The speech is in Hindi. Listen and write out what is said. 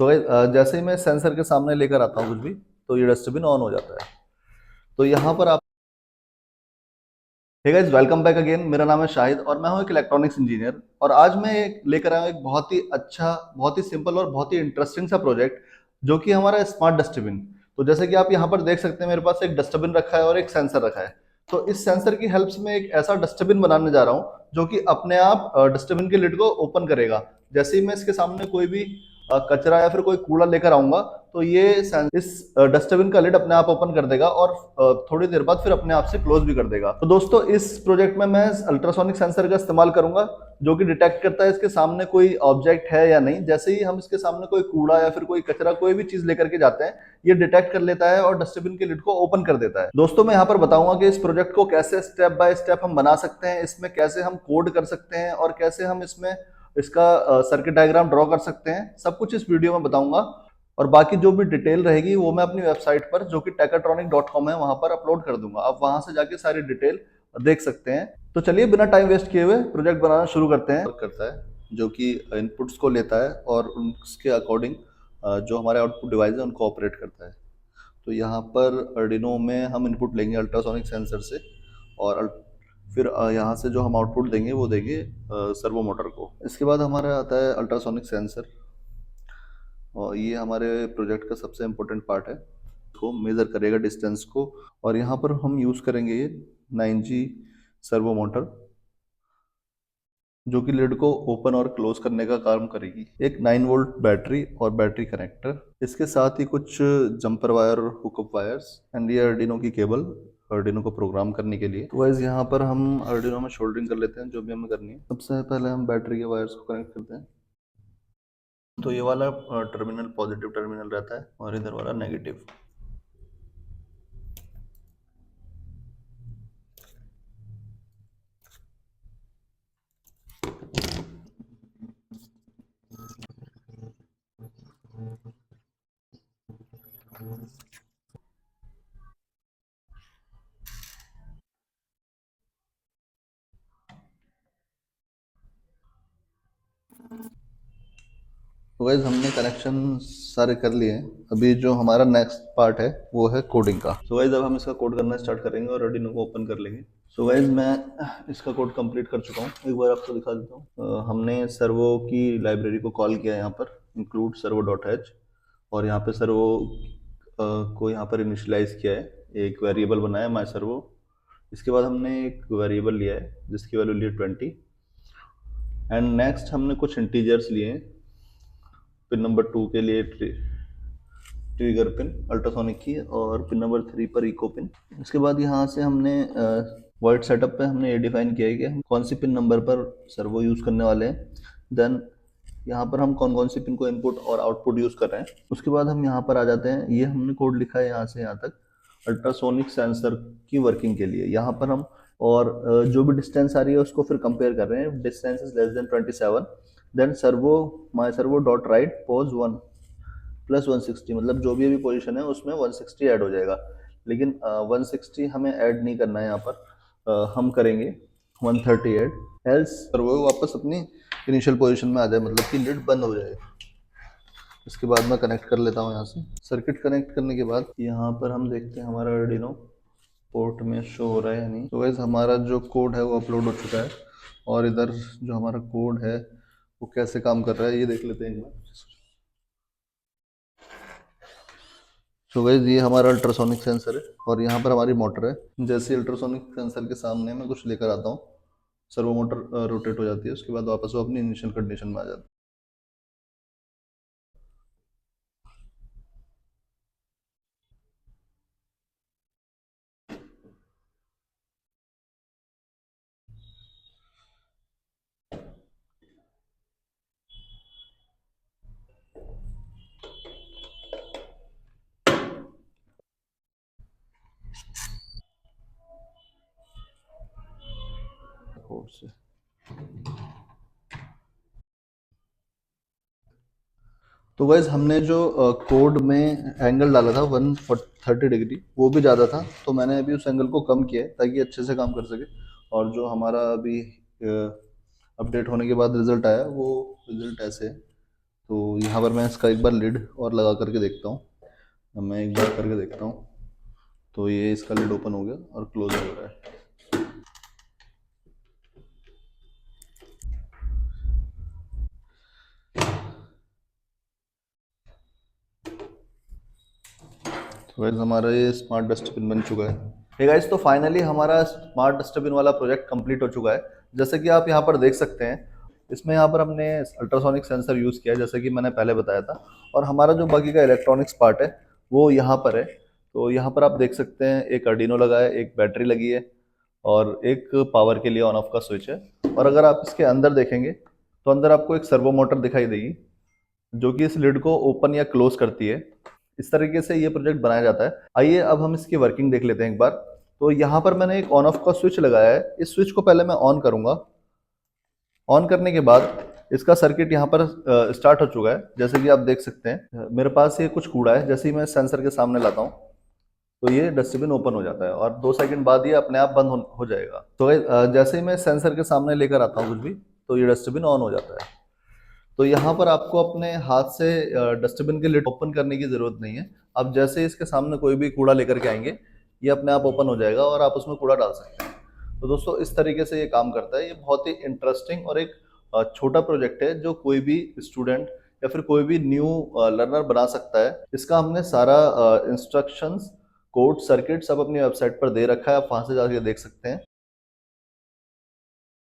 तो जैसे ही मैं सेंसर के सामने लेकर आता हूँ कुछ भी, तो ये डस्टबिन ऑन हो जाता है। तो यहाँ पर आप, hey guys, welcome back again. मेरा नाम है शाहिद और मैं हूँ एक इलेक्ट्रॉनिक्स इंजीनियर। और आज मैं लेकर आया हूँ एक बहुत ही अच्छा, बहुत ही सिंपल और बहुत ही इंटरेस्टिंग सा प्रोजेक्ट, जो कि हमारा स्मार्ट डस्टबिन। तो जैसे कि आप यहाँ पर देख सकते हैं, मेरे पास एक डस्टबिन रखा है और एक सेंसर रखा है। तो इस सेंसर की हेल्प से मैं एक ऐसा डस्टबिन बनाने जा रहा हूँ जो कि अपने आप डस्टबिन के लिड को ओपन करेगा। जैसे ही मैं इसके सामने कोई भी कचरा या फिर कोई कूड़ा लेकर आऊंगा, तो ये इस डस्टबिन का लिड अपने आप ओपन कर देगा और थोड़ी देर बाद फिर अपने आप से क्लोज भी कर देगा। तो दोस्तों, इस प्रोजेक्ट में मैं अल्ट्रासोनिक सेंसर का इस्तेमाल करूंगा, जो कि डिटेक्ट करता है इसके सामने कोई ऑब्जेक्ट है या नहीं। जैसे ही हम इसके सामने कोई कूड़ा या फिर कोई कचरा, कोई भी चीज लेकर के जाते हैं, ये डिटेक्ट कर लेता है और डस्टबिन के लिड को ओपन कर देता है। दोस्तों, मैं यहाँ पर बताऊंगा कि इस प्रोजेक्ट को कैसे स्टेप बाय स्टेप हम बना सकते हैं, इसमें कैसे हम कोड कर सकते हैं और कैसे हम इसमें इसका सर्किट डायग्राम ड्रॉ कर सकते हैं। सब कुछ इस वीडियो में बताऊंगा। और बाकी जो भी डिटेल रहेगी वो मैं अपनी वेबसाइट पर, जो कि techatronic.com है, वहां पर अपलोड कर दूंगा। आप वहां से जाके सारी डिटेल देख सकते हैं। तो चलिए, बिना टाइम वेस्ट किए हुए प्रोजेक्ट बनाना शुरू करते हैं। करता है जो कि इनपुट्स को लेता है और उसके अकॉर्डिंग जो हमारे आउटपुट डिवाइस है उनको ऑपरेट करता है। तो यहाँ पर अर्डिनो में हम इनपुट लेंगे अल्ट्रासोनिक सेंसर से, और फिर यहाँ से जो हम आउटपुट देंगे वो देंगे सर्वो मोटर को। इसके बाद हमारा आता है अल्ट्रासोनिक सेंसर, और ये हमारे प्रोजेक्ट का सबसे इम्पोर्टेंट पार्ट है। को मेज़र करेगा डिस्टेंस को, और यहाँ पर हम यूज़ करेंगे ये 9G सर्वो मोटर, जो कि लिड को ओपन और क्लोज करने का काम करेगी। एक 9 वोल्ट बैटरी और बैटरी कनेक्टर, इसके साथ ही कुछ जंपर वायर और हुकअप वायर्स, एंड ये अर्डिनो की केबल, अर्डिनो को प्रोग्राम करने के लिए। तो वाइज यहाँ पर हम अर्डिनो में सोल्डरिंग कर लेते हैं जो भी हमें करनी है। सबसे पहले हम बैटरी के वायर्स को कनेक्ट करते हैं। तो ये वाला टर्मिनल पॉजिटिव टर्मिनल रहता है और इधर वाला नेगेटिव। तो गाइज, हमने कनेक्शन सारे कर लिए हैं। अभी जो हमारा नेक्स्ट पार्ट है वो है कोडिंग का। तो गाइज, अब हम इसका कोड करना स्टार्ट करेंगे और अर्डिनो को ओपन कर लेंगे। सो गाइज, मैं इसका कोड कंप्लीट कर चुका हूँ। एक बार आपको दिखा देता हूँ। हमने सर्वो की लाइब्रेरी को कॉल किया यहाँ पर, इंक्लूड सर्वो डॉट एच, और यहाँ पे सर्वो को यहाँ पर इनिशियलाइज किया है, एक वेरिएबल बनाया माई सर्वो। इसके बाद हमने एक वेरिएबल लिया है जिसकी वैल्यू ली 20, एंड नेक्स्ट हमने कुछ इंटीजर्स लिए हैं। पिन नंबर 2 के लिए ट्रिगर पिन अल्ट्रासोनिक की, और पिन नंबर 3 पर इको पिन। इसके बाद यहाँ से हमने वर्ड सेटअप पे हमने ये डिफाइन किया है कि हम कौन सी पिन नंबर पर सर्वो यूज़ करने वाले हैं। देन यहाँ पर हम कौन कौन सी पिन को इनपुट और आउटपुट यूज़ कर रहे हैं। उसके बाद हम यहाँ पर आ जाते हैं। ये हमने कोड लिखा है यहाँ से यहाँ तक अल्ट्रासोनिक सेंसर की वर्किंग के लिए। यहाँ पर हम और जो भी डिस्टेंस आ रही है उसको फिर कंपेयर कर रहे हैं। Distance is less than 27, then servo my servo dot write pos 1 plus 160, मतलब जो भी अभी पोजीशन है उसमें 160 ऐड हो जाएगा। लेकिन 160 हमें ऐड नहीं करना है यहाँ पर। हम करेंगे 130 ऐड, एल्स सर्वो वापस अपनी इनिशियल पोजीशन में आ जाए, मतलब कि लिड बंद हो जाए। इसके बाद मैं कनेक्ट कर लेता हूँ यहाँ से। सर्किट कनेक्ट करने के बाद यहाँ पर हम देखते हैं हमारा अर्डिनो पोर्ट में शो हो रहा है या नहीं। तो वैसे हमारा जो कोड है वो अपलोड हो चुका है, और इधर जो हमारा कोड है वो कैसे काम कर रहा है ये देख लेते हैं एक बार। तो गाइस, ये हमारा अल्ट्रासोनिक सेंसर है और यहाँ पर हमारी मोटर है। जैसे अल्ट्रासोनिक सेंसर के सामने मैं कुछ लेकर आता हूँ, सर्वो मोटर रोटेट हो जाती है। उसके बाद वापस वो अपनी इनिशियल कंडीशन में आ जाती है कोड से। तो गाइस, हमने जो कोड में एंगल डाला था 130 डिग्री, वो भी ज़्यादा था। तो मैंने अभी उस एंगल को कम किया है ताकि अच्छे से काम कर सके। और जो हमारा अभी अपडेट होने के बाद रिजल्ट आया वो रिजल्ट ऐसे है। तो यहाँ पर मैं इसका एक बार लिड और लगा करके देखता हूँ। अब मैं एक बार करके देखता हूँ। तो ये इसका लिड ओपन हो गया और क्लोज हो रहा है। तो गाइस हमारा ये स्मार्ट डस्टबिन बन चुका है। हे गाइस, तो फाइनली हमारा स्मार्ट डस्टबिन वाला प्रोजेक्ट कंप्लीट हो चुका है। जैसे कि आप यहाँ पर देख सकते हैं, इसमें यहाँ पर हमने अल्ट्रासोनिक सेंसर यूज़ किया है, जैसे कि मैंने पहले बताया था। और हमारा जो बाकी का इलेक्ट्रॉनिक्स पार्ट है वो यहाँ पर है। तो यहाँ पर आप देख सकते हैं एक अर्डिनो लगा है, एक बैटरी लगी है और एक पावर के लिए ऑन ऑफ का स्विच है। और अगर आप इसके अंदर देखेंगे तो अंदर आपको एक सर्वो मोटर दिखाई देगी, जो कि इस लिड को ओपन या क्लोज करती है। इस तरीके से ये प्रोजेक्ट बनाया जाता है। आइए अब हम इसकी वर्किंग देख लेते हैं एक बार। तो यहाँ पर मैंने एक ऑन ऑफ का स्विच लगाया है। इस स्विच को पहले मैं ऑन करूंगा। ऑन करने के बाद इसका सर्किट यहाँ पर स्टार्ट हो चुका है। जैसे कि आप देख सकते हैं मेरे पास ये कुछ कूड़ा है। जैसे ही मैं सेंसर के सामने लाता हूँ तो ये डस्टबिन ओपन हो जाता है और 2 सेकंड बाद ये अपने आप बंद हो जाएगा। तो जैसे ही मैं सेंसर के सामने लेकर आता हूँ कुछ भी, तो ये डस्टबिन ऑन हो जाता है। तो यहाँ पर आपको अपने हाथ से डस्टबिन के लिड ओपन करने की ज़रूरत नहीं है। आप जैसे ही इसके सामने कोई भी कूड़ा लेकर के आएंगे, ये अपने आप ओपन हो जाएगा और आप उसमें कूड़ा डाल सकते हैं। तो दोस्तों इस तरीके से ये काम करता है। ये बहुत ही इंटरेस्टिंग और एक छोटा प्रोजेक्ट है जो कोई भी स्टूडेंट या फिर कोई भी न्यू लर्नर बना सकता है। इसका हमने सारा इंस्ट्रक्शंस, कोड, सर्किट सब अपनी वेबसाइट पर दे रखा है। आप वहाँ से जाके देख सकते हैं।